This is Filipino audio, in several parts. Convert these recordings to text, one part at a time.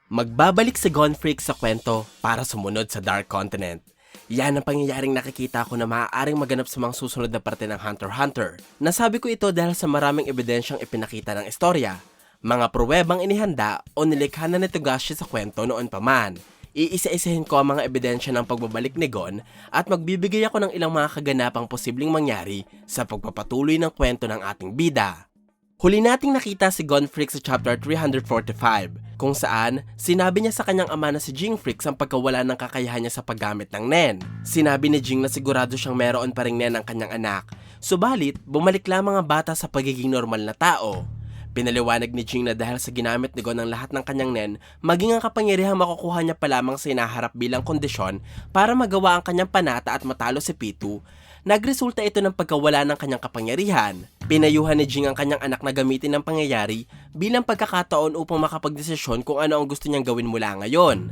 Magbabalik si Gonfreak sa kwento para sumunod sa Dark Continent. Yan ang pangyayaring nakikita ko na maaaring maganap sa mga susunod na parte ng Hunter x Hunter. Nasabi ko ito dahil sa maraming ebidensyang ipinakita ng istorya, mga pruwebang inihanda o nilikha na ni Togashi sa kwento noon pa man. Iisa-isahin ko ang mga ebidensya ng pagbabalik ni Gon at magbibigay ako ng ilang mga kaganapang posibleng mangyari sa pagpapatuloy ng kwento ng ating bida. Huli nating nakita si Gonfreak sa chapter 345, kung saan sinabi niya sa kanyang ama na si Jingfreak ang pagkawala ng kakayahan niya sa paggamit ng Nen. Sinabi ni Jing na sigurado siyang meron pa ring Nen ang kanyang anak, subalit bumalik lamang ang bata sa pagiging normal na tao. Pinaliwanag ni Jing na dahil sa ginamit ni Gon ang lahat ng kanyang Nen, maging ang kapangyarihang makukuha niya pa lamang sa inaharap bilang kondisyon para magawa ang kanyang panata at matalo si Pitu, nagresulta ito ng pagkawala ng kanyang kapangyarihan. Pinayuhan ni Jing ang kanyang anak na gamitin ng pangyayari bilang pagkakataon upang makapagdesisyon kung ano ang gusto niyang gawin mula ngayon.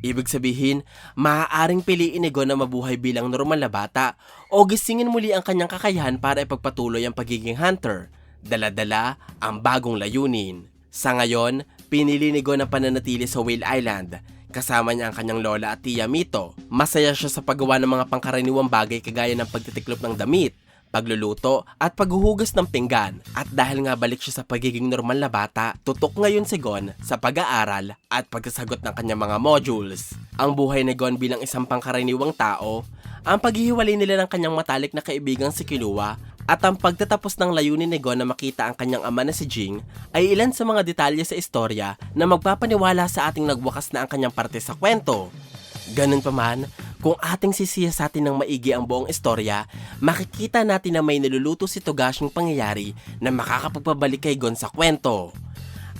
Ibig sabihin, maaaring piliin ni Gon na mabuhay bilang normal na bata o gisingin muli ang kanyang kakayahan para ipagpatuloy ang pagiging hunter. Dala-dala ang bagong layunin. Sa ngayon, pinili ni Gon ang pananatili sa Whale Island. Kasama niya ang kanyang lola at tiya Mito. Masaya siya sa paggawa ng mga pangkaraniwang bagay kagaya ng pagtitiklop ng damit, pagluluto at paghuhugas ng pinggan. At dahil nga balik siya sa pagiging normal na bata, tutok ngayon si Gon sa pag-aaral at pagsasagot ng kanyang mga modules. Ang buhay ni Gon bilang isang pangkaraniwang tao, ang paghihiwalay nila ng kanyang matalik na kaibigang si Killua, at ang pagtatapos ng layunin ni Gon na makita ang kanyang ama na si Jing ay ilan sa mga detalye sa istorya na magpapaniwala sa ating nagwakas na ang kanyang parte sa kwento. Ganun pa man, kung ating sisiyasatin ng maigi ang buong istorya, makikita natin na may niluluto si Togashing pangyayari na makakapagpabalik kay Gon sa kwento.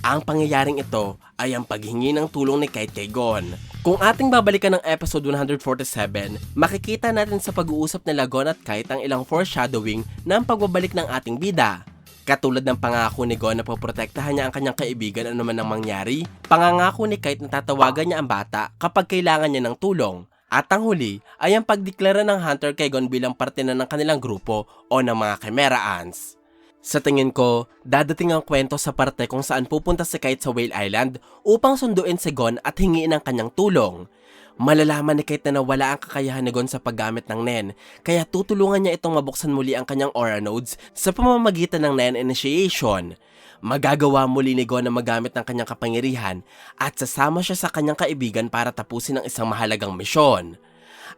Ang pangyayaring ito ay ang paghingi ng tulong ni Kite kay Gon. Kung ating babalikan ng episode 147, makikita natin sa pag-uusap nila Gon at Kite ang ilang foreshadowing ng pagbabalik ng ating bida. Katulad ng pangako ni Gon na poprotektahan niya ang kanyang kaibigan anuman ang mangyari, pangangako ni Kite na tatawagan niya ang bata kapag kailangan niya ng tulong. At ang huli ay ang pagdeklara ng Hunter kay Gon bilang parte na ng kanilang grupo o ng mga Chimera Ants. Sa tingin ko, dadating ang kwento sa parte kung saan pupunta si Kite sa Whale Island upang sunduin si Gon at hingiin ang kanyang tulong. Malalaman ni Kite na nawala ang kakayahan ni Gon sa paggamit ng Nen, kaya tutulungan niya itong mabuksan muli ang kanyang aura nodes sa pamamagitan ng Nen initiation. Magagawa muli ni Gon na magamit ng kanyang kapangyarihan at sasama siya sa kanyang kaibigan para tapusin ang isang mahalagang misyon.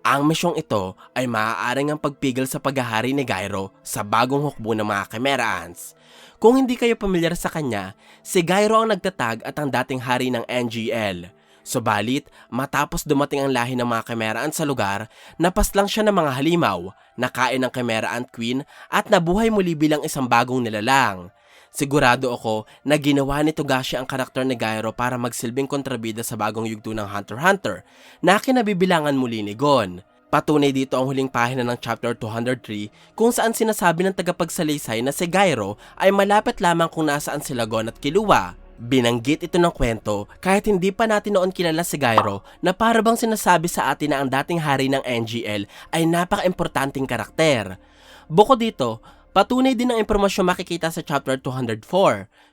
Ang misyong ito ay maaaring ang pagpigil sa paghahari ni Gyro sa bagong hukbo ng mga Chimera Ants. Kung hindi kayo pamilyar sa kanya, si Gyro ang nagtatag at ang dating hari ng NGL. Subalit, matapos dumating ang lahi ng mga Chimera Ants sa lugar, napaslang siya ng mga halimaw, nakain ng Chimera Ant Queen at nabuhay muli bilang isang bagong nilalang. Sigurado ako na ginawa ni Togashi ang karakter ni Gyro para magsilbing kontrabida sa bagong yugto ng Hunter x Hunter na kinabibilangan muli ni Gon. Patunay dito ang huling pahina ng chapter 203 kung saan sinasabi ng tagapagsalaysay na si Gyro ay malapit lamang kung nasaan sila Gon at Killua. Binanggit ito ng kwento kahit hindi pa natin noon kilala si Gyro na para bang sinasabi sa atin na ang dating hari ng NGL ay napaka-importanting karakter. Bukod dito, patunay din ng impormasyon makikita sa chapter 204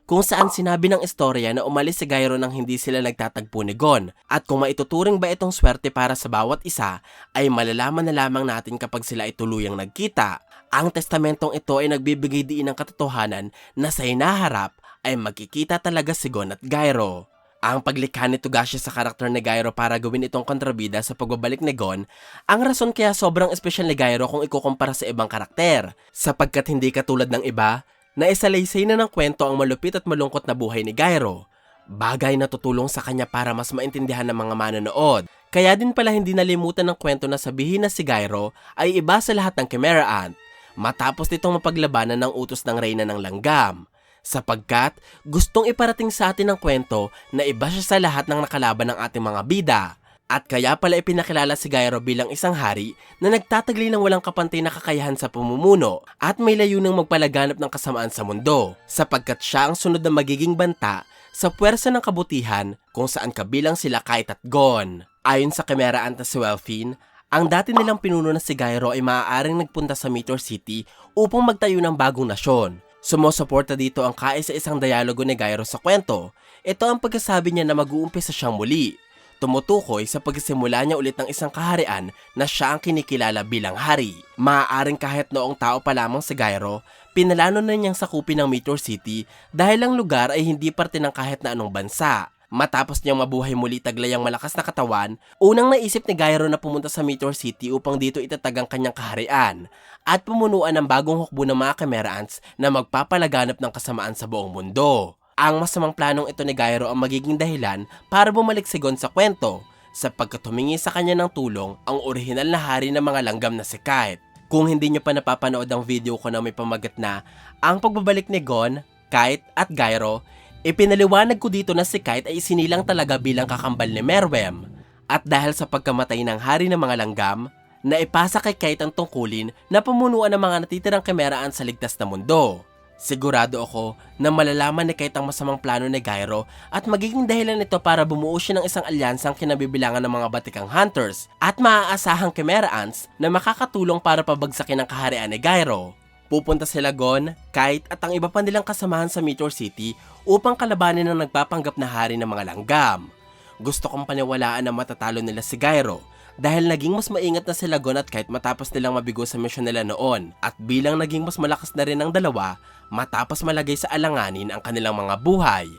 kung saan sinabi ng istorya na umalis si Gyro nang hindi sila nagtatagpo ni Gon, at kung maituturing ba itong swerte para sa bawat isa ay malalaman na lamang natin kapag sila ay tuluyang nagkita. Ang testamentong ito ay nagbibigay diin ng katotohanan na sa hinaharap ay magkikita talaga si Gon at Gyro. Ang paglikha ni Togashi sa karakter ni Gyro para gawin itong kontrabida sa pagbabalik ni Gon, ang rason kaya sobrang espesyal ni Gyro kung ikukumpara sa ibang karakter, sapagkat hindi katulad ng iba, na isalaysay na ng kwento ang malupit at malungkot na buhay ni Gyro. Bagay na tutulong sa kanya para mas maintindihan ng mga manonood. Kaya din pala hindi nalimutan ng kwento na sabihin na si Gyro ay iba sa lahat ng Chimera Ant, matapos nitong mapaglabanan ng utos ng Reyna ng Langgam. Sapagkat gustong iparating sa atin ng kwento na iba siya sa lahat ng nakalaban ng ating mga bida. At kaya pala ipinakilala si Gyro bilang isang hari na nagtatagli ng walang kapantay na kakayahan sa pamumuno at may layunang magpalaganap ng kasamaan sa mundo, sapagkat siya ang sunod na magiging banta sa puwersa ng kabutihan kung saan kabilang sila Kite at Gon. Ayon sa Chimera Ant na si Welfin, ang dati nilang pinuno na si Gyro ay maaaring nagpunta sa Meteor City upang magtayo ng bagong nasyon. Sumusuporta dito ang kaisa-isang dialogo ni Gyro sa kwento. Ito ang pagkasabi niya na mag-uumpisa siyang muli. Tumutukoy sa pagsisimula niya ulit ng isang kaharian na siya ang kinikilala bilang hari. Maaaring kahit noong tao pa lamang si Gyro, pinalano na niyang sakupin ng Meteor City dahil ang lugar ay hindi parte ng kahit na anong bansa. Matapos niyang mabuhay muli taglay ang malakas na katawan, unang naisip ni Gyro na pumunta sa Meteor City upang dito itatag ang kanyang kaharian at pumunuan ng bagong hukbo ng mga Chimera Ants na magpapalaganap ng kasamaan sa buong mundo. Ang masamang planong ito ni Gyro ang magiging dahilan para bumalik si Gon sa kwento, sapagkat humingi sa kanya ng tulong ang orihinal na hari ng mga langgam na si Kite. Kung hindi nyo pa napapanood ang video ko na may pamagat na ang pagbabalik ni Gon, Kite at Gyro, ipinaliwanag ko dito na si Kite ay isinilang talaga bilang kakambal ni Meruem. At dahil sa pagkamatay ng hari ng mga langgam, naipasa kay Kite ang tungkulin na pamunuan ng mga natitirang Chimera Ants sa ligtas na mundo. Sigurado ako na malalaman ni Kite ang masamang plano ni Gyro at magiging dahilan nito para bumuo siya ng isang alyansang kinabibilangan ng mga batikang hunters at maaasahang Chimera Ants na makakatulong para pabagsakin ang kaharian ni Gyro. Pupunta sila Gon, Kite at ang iba pa nilang kasamahan sa Meteor City upang kalabanin ang nagpapanggap na hari ng mga langgam. Gusto kong paniwalaan na matatalo nila si Gyro dahil naging mas maingat na sila Gon at Kite matapos nilang mabigo sa misyon nila noon at bilang naging mas malakas na rin ang dalawa matapos malagay sa alanganin ang kanilang mga buhay.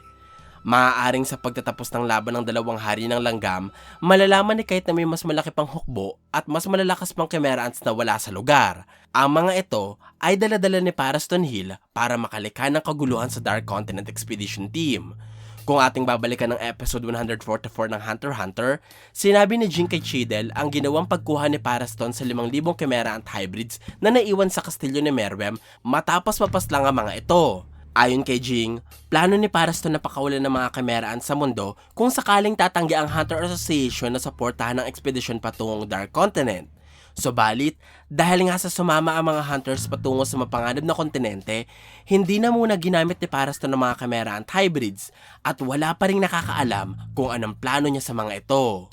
Maaaring sa pagtatapos ng laban ng dalawang hari ng langgam, malalaman ni Kite na may mas malaki pang hukbo at mas malalakas pang Chimera Ants na wala sa lugar. Ang mga ito ay dala-dala ni Paraston Hill para makalikha ng kaguluhan sa Dark Continent Expedition Team. Kung ating babalikan ng episode 144 ng Hunter x Hunter, sinabi ni Jing kay Cheadle ang ginawang pagkuha ni Paraston sa 5,000 Chimera Ant hybrids na naiwan sa kastilyo ni Meruem matapos mapaslang ang mga ito. Ayon kay Jing, plano ni Paraston na pakawalan ng mga Chimera Ants sa mundo kung sakaling tatanggi ang Hunter Association na suportahan ng ekspedisyon patungong Dark Continent. Subalit, dahil nga sa sumama ang mga hunters patungo sa mapanganib na kontinente, hindi na muna ginamit ni Paraston ng mga Chimera Ant hybrids at wala pa ring nakakaalam kung anong plano niya sa mga ito.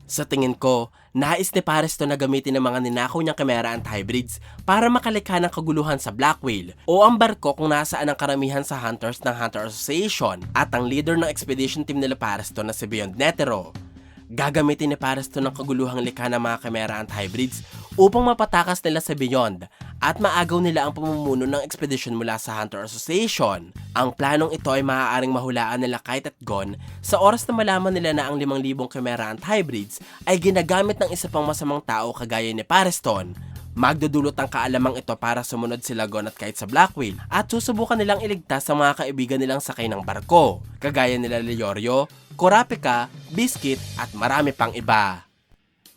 Sa tingin ko, nais ni Paraston na gamitin ng mga ninakaw niyang Chimera Ant hybrids para makalikha ng kaguluhan sa Black Whale o ang barko kung nasaan ang karamihan sa hunters ng Hunter Association at ang leader ng expedition team nila Paraston na si Beyond Netero. Gagamitin ni Paraston ng kaguluhang likha ng mga Chimera Ant hybrids upang mapatakas nila sa Beyond at maagaw nila ang pamumuno ng expedition mula sa Hunter Association. Ang planong ito ay maaaring mahulaan nila Kite at Gon sa oras na malaman nila na ang 5,000 Chimera Ant hybrids ay ginagamit ng isa pang masamang tao kagaya ni Paraston. Magdudulot ang kaalamang ito para sumunod sila Gon at Kite sa Black Whale at susubukan nilang iligtas ang mga kaibigan nilang sakay ng barko, kagaya nila Leorio, Kurapika, Biscuit at marami pang iba.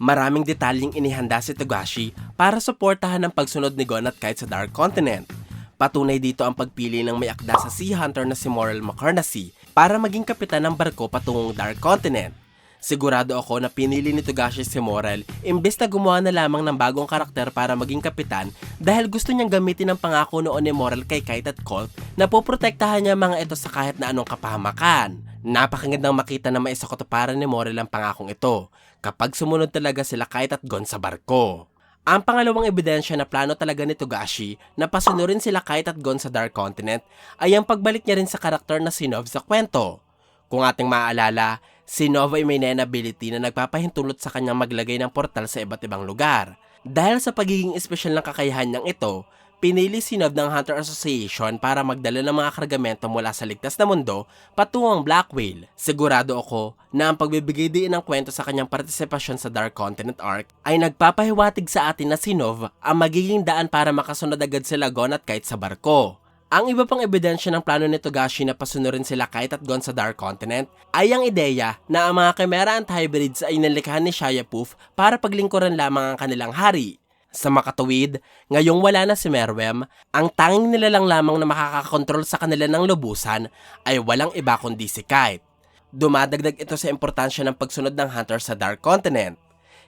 Maraming detalyeng inihanda si Togashi para suportahan ang pagsunod ni Gon at Kite sa Dark Continent. Patunay dito ang pagpili ng may akda sa Sea Hunter na si Morel McCarnacy para maging kapitan ng barko patungong Dark Continent. Sigurado ako na pinili ni Togashi si Morel imbes na gumawa na lamang ng bagong karakter para maging kapitan dahil gusto niyang gamitin ang pangako noon ni Morel kay Kite at Colt na poprotektahan niya mga ito sa kahit na anong kapahamakan. Napakagandang makita na maisakotuparan ni Morel ang pangakong ito kapag sumunod talaga sila Kite at Gon sa barko. Ang pangalawang ebidensya na plano talaga ni Togashi na pasunurin sila Kite at Gon sa Dark Continent ay ang pagbalik niya rin sa karakter na si Nov sa kwento. Kung ating maaalala, si Nov ay may Nen ability na nagpapahintulot sa kanyang maglagay ng portal sa iba't ibang lugar. Dahil sa pagiging espesyal ng kakayahan niyang ito, pinili si Nov ng Hunter Association para magdala ng mga kargamento mula sa ligtas na mundo patungong Black Whale. Sigurado ako na ang pagbibigay din ng kwento sa kanyang partisipasyon sa Dark Continent Arc ay nagpapahiwatig sa atin na si Nov ang magiging daan para makasunod agad sila Gon at Kite sa barko. Ang iba pang ebidensya ng plano ni Togashi na pasunurin sila Kite at Gon sa Dark Continent ay ang ideya na ang mga Chimera Ant hybrids ay nalikha ni Shia Poof para paglingkuran lamang ang kanilang hari. Sa makatuwid, ngayong wala na si Meruem, ang tanging nilalang lamang na makakakontrol sa kanila ng lubusan ay walang iba kundi si Kite. Dumadagdag ito sa importansya ng pagsunod ng Hunter sa Dark Continent.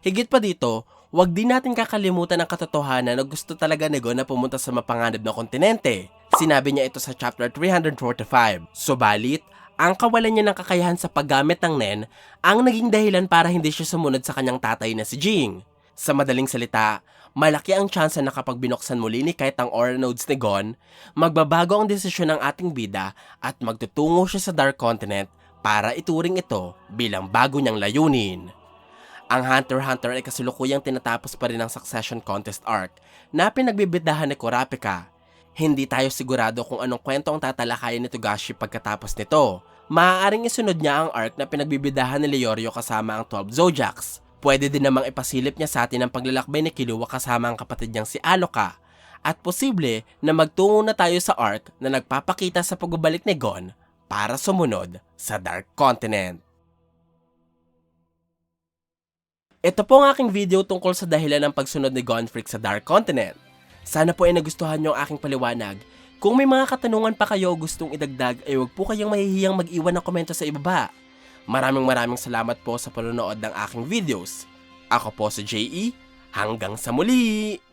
Higit pa dito, wag din natin kakalimutan ang katotohanan na gusto talaga ni Gon na pumunta sa mapanganib na kontinente. Sinabi niya ito sa chapter 345. Subalit, ang kawalan niya ng kakayahan sa paggamit ng Nen ang naging dahilan para hindi siya sumunod sa kanyang tatay na si Jing. Sa madaling salita, malaki ang tsansa na kapag binuksan muli ni Kite ang aura nodes ni Gon, magbabago ang desisyon ng ating bida at magtutungo siya sa Dark Continent para ituring ito bilang bago niyang layunin. Ang Hunter x Hunter ay kasalukuyang tinatapos pa rin ang Succession Contest arc na pinagbibidahan ni Kurapika. Hindi tayo sigurado kung anong kwento ang tatalakayin ni Togashi pagkatapos nito. Maaaring isunod niya ang arc na pinagbibidahan ni Leorio kasama ang 12 Zodiacs. Pwede din namang ipasilip niya sa atin ang paglalakbay ni Killua kasama ang kapatid niyang si Aloka. At posible na magtungo na tayo sa arc na nagpapakita sa pagbabalik ni Gon para sumunod sa Dark Continent. Ito po ang aking video tungkol sa dahilan ng pagsunod ni Gon Freak sa Dark Continent. Sana po ay nagustuhan niyo ang aking paliwanag. Kung may mga katanungan pa kayo gustong idagdag ay huwag po kayong mahihiyang mag-iwan ng komento sa ibaba. Maraming salamat po sa panonood ng aking videos. Ako po si JE, hanggang sa muli!